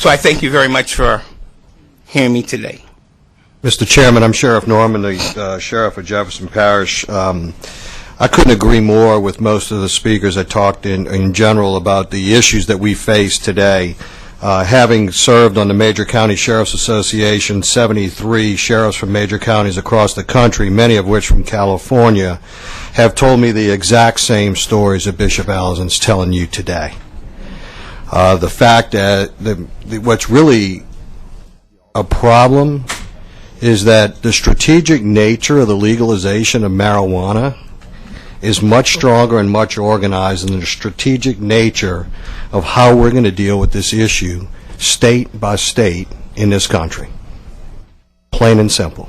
So I thank you very much for hearing me today. Mr. Chairman, I'm Sheriff Norman, the Sheriff of Jefferson Parish. I couldn't agree more with most of the speakers that talked in general about the issues that we face today. Having served on the Major County Sheriff's Association, 73 sheriffs from major counties across the country, many of which from California, have told me the exact same stories that Bishop Allison's telling you today. The fact that what's really a problem is that the strategic nature of the legalization of marijuana is much stronger and much organized than the strategic nature of how we're going to deal with this issue state by state in this country. Plain and simple.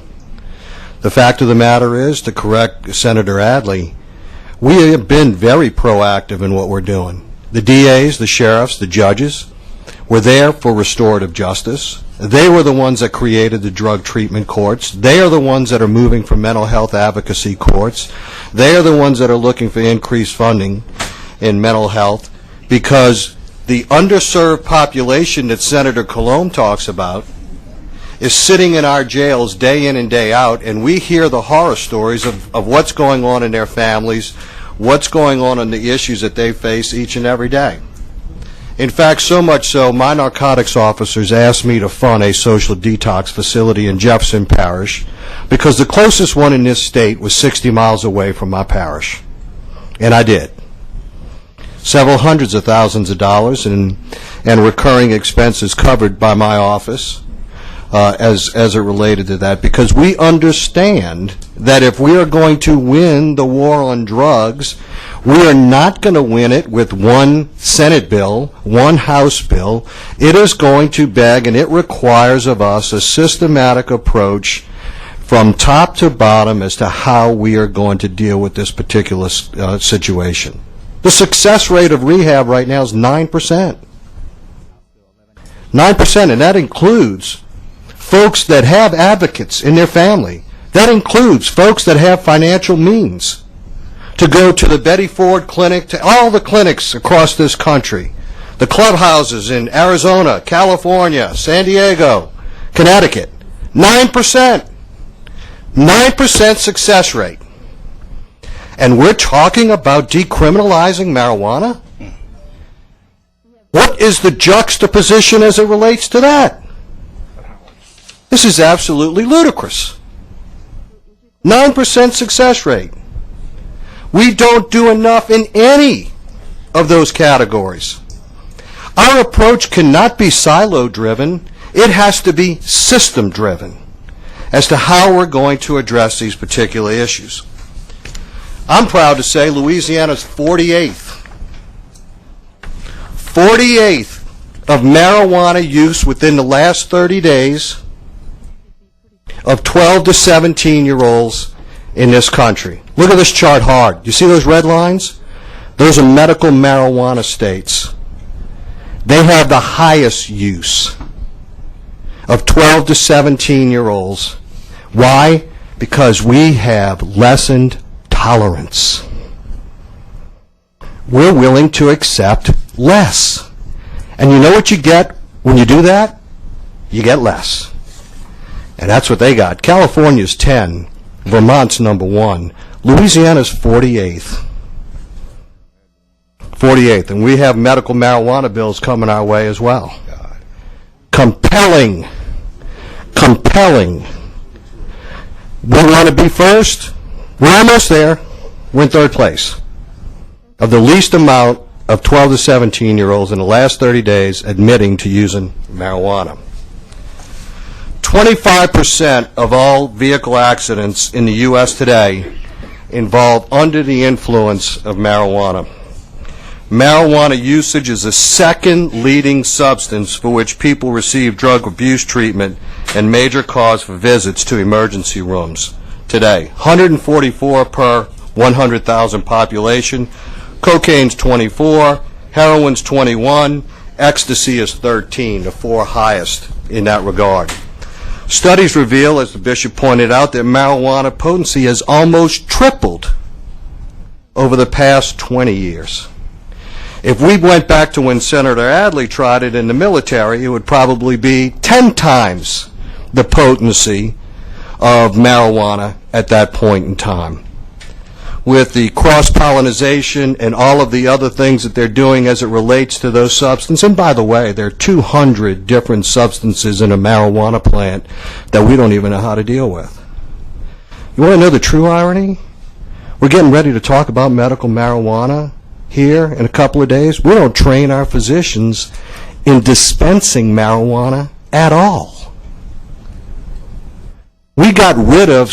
The fact of the matter is, to correct Senator Adley, we have been very proactive in what we're doing. The DAs, the sheriffs, the judges were there for restorative justice. They were the ones that created the drug treatment courts. They are the ones that are moving for mental health advocacy courts. They are the ones that are looking for increased funding in mental health, because the underserved population that Senator Colomb talks about is sitting in our jails day in and day out, and we hear the horror stories of what's going on in their families, what's going on in the issues that they face each and every day. In fact, so much so, my narcotics officers asked me to fund a social detox facility in Jefferson Parish because the closest one in this state was 60 miles away from my parish. And I did. Several hundreds of thousands of dollars and recurring expenses covered by my office as it related to that, because we understand that if we are going to win the war on drugs, we are not going to win it with one Senate bill, one House bill. It is going to beg, and it requires of us a systematic approach from top to bottom as to how we are going to deal with this particular situation. The success rate of rehab right now is 9%. 9%, and that includes folks that have advocates in their family. That includes folks that have financial means to go to the Betty Ford Clinic, to all the clinics across this country, the clubhouses in Arizona, California, San Diego, Connecticut. 9%. 9% success rate. And we're talking about decriminalizing marijuana? What is the juxtaposition as it relates to that? This is absolutely ludicrous. 9% success rate. We don't do enough in any of those categories. Our approach cannot be silo-driven. It has to be system-driven as to how we're going to address these particular issues. I'm proud to say Louisiana's 48th of marijuana use within the last 30 days of 12 to 17-year-olds in this country. Look at this chart hard. You see those red lines? Those are medical marijuana states. They have the highest use of 12 to 17-year-olds. Why? Because we have lessened tolerance. We're willing to accept less. And you know what you get when you do that? You get less. And that's what they got. California's 10. Vermont's number 1. Louisiana's 48th. 48th. And we have medical marijuana bills coming our way as well. Compelling. Compelling. We want to be first. We're almost there. We're in third place. Of the least amount of 12 to 17-year-olds in the last 30 days admitting to using marijuana. 25% of all vehicle accidents in the U.S. today involve under the influence of marijuana. Marijuana usage is the second leading substance for which people receive drug abuse treatment and major cause for visits to emergency rooms today. 144 per 100,000 population. Cocaine's 24, heroin's 21, ecstasy is 13, the 4 highest in that regard. Studies reveal, as the bishop pointed out, that marijuana potency has almost tripled over the past 20 years. If we went back to when Senator Adley tried it in the military, it would probably be 10 times the potency of marijuana at that point in time. With the cross-pollination and all of the other things that they're doing as it relates to those substances, and by the way, there are 200 different substances in a marijuana plant that we don't even know how to deal with. You want to know the true irony? We're getting ready to talk about medical marijuana here in a couple of days. We don't train our physicians in dispensing marijuana at all. We got rid of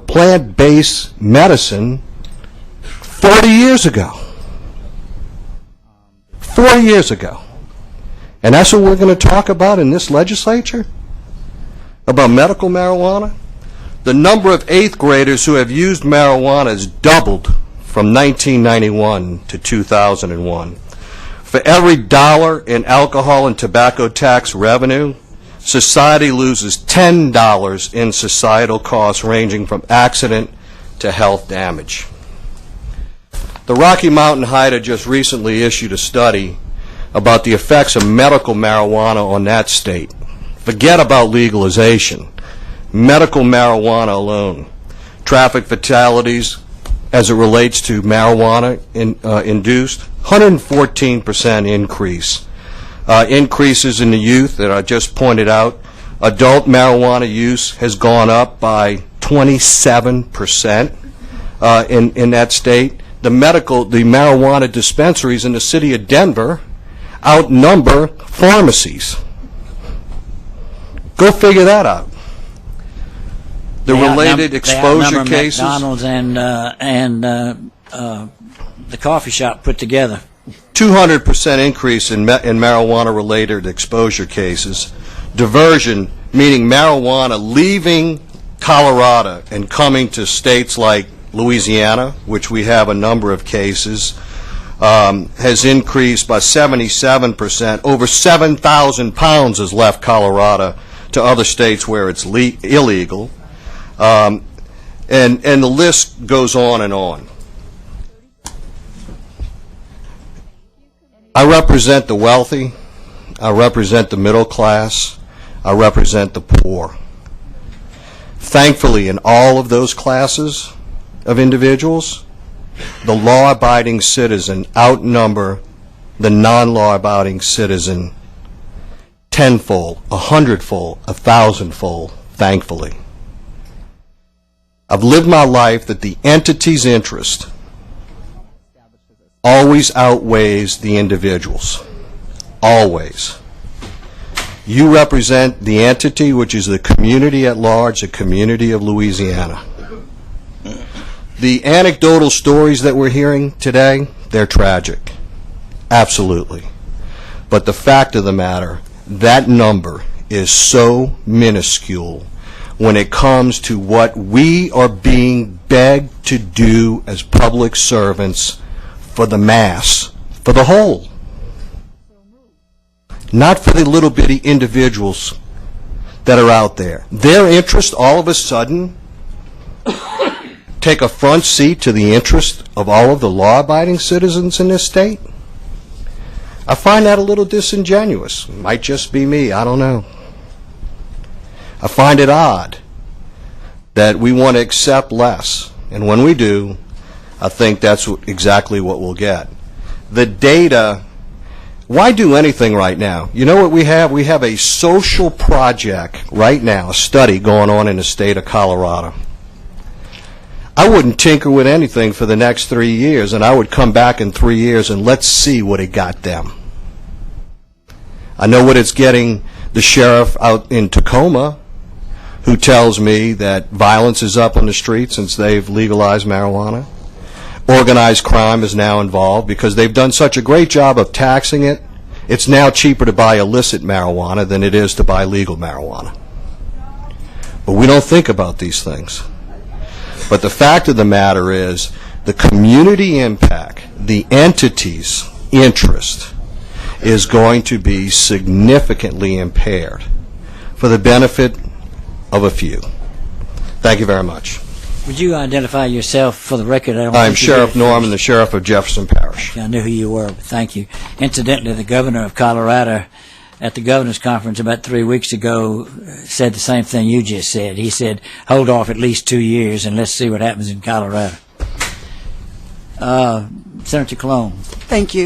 plant-based medicine 40 years ago. 4 years ago. And that's what we're going to talk about in this legislature? About medical marijuana? The number of 8th graders who have used marijuana has doubled from 1991 to 2001. For every dollar in alcohol and tobacco tax revenue, society loses $10 in societal costs ranging from accident to health damage. The Rocky Mountain HIDA just recently issued a study about the effects of medical marijuana on that state. Forget about legalization. Medical marijuana alone. Traffic fatalities as it relates to marijuana induced, 114% increase. Increases in the youth that I just pointed out. Adult marijuana use has gone up by 27% in that state. The marijuana dispensaries in the city of Denver outnumber pharmacies. Go figure that out. The related exposure cases. McDonald's and the coffee shop put together. 200% increase in marijuana-related exposure cases. Diversion, meaning marijuana leaving Colorado and coming to states like Louisiana, which we have a number of cases, has increased by 77%. Over 7,000 pounds has left Colorado to other states where it's illegal. And the list goes on and on. I represent the wealthy. I represent the middle class. I represent the poor. Thankfully, in all of those classes of individuals, the law-abiding citizen outnumber the non-law-abiding citizen tenfold, 100-fold, 1,000-fold, thankfully. I've lived my life that the entity's interest always outweighs the individuals. Always. You represent the entity, which is the community at large, the community of Louisiana. The anecdotal stories that we're hearing today, they're tragic. Absolutely. But the fact of the matter, that number is so minuscule when it comes to what we are being begged to do as public servants for the mass, for the whole. Not for the little bitty individuals that are out there. Their interest all of a sudden take a front seat to the interest of all of the law-abiding citizens in this state? I find that a little disingenuous. It might just be me, I don't know. I find it odd that we want to accept less, and when we do, I think that's exactly what we'll get. The data, why do anything right now? You know what we have? We have a social project right now, a study going on in the state of Colorado. I wouldn't tinker with anything for the next 3 years, and I would come back in 3 years and let's see what it got them. I know what it's getting the sheriff out in Tacoma, who tells me that violence is up on the street since they've legalized marijuana. Organized crime is now involved because they've done such a great job of taxing it. It's now cheaper to buy illicit marijuana than it is to buy legal marijuana. But we don't think about these things. But the fact of the matter is the community impact, the entity's interest, is going to be significantly impaired for the benefit of a few. Thank you very much. Would you identify yourself for the record? I don't I'm think you Sheriff did. Norman, the Sheriff of Jefferson Parish. I knew who you were, but thank you. Incidentally, the governor of Colorado at the governor's conference about 3 weeks ago said the same thing you just said. He said, hold off at least 2 years and let's see what happens in Colorado. Senator Cologne. Thank you.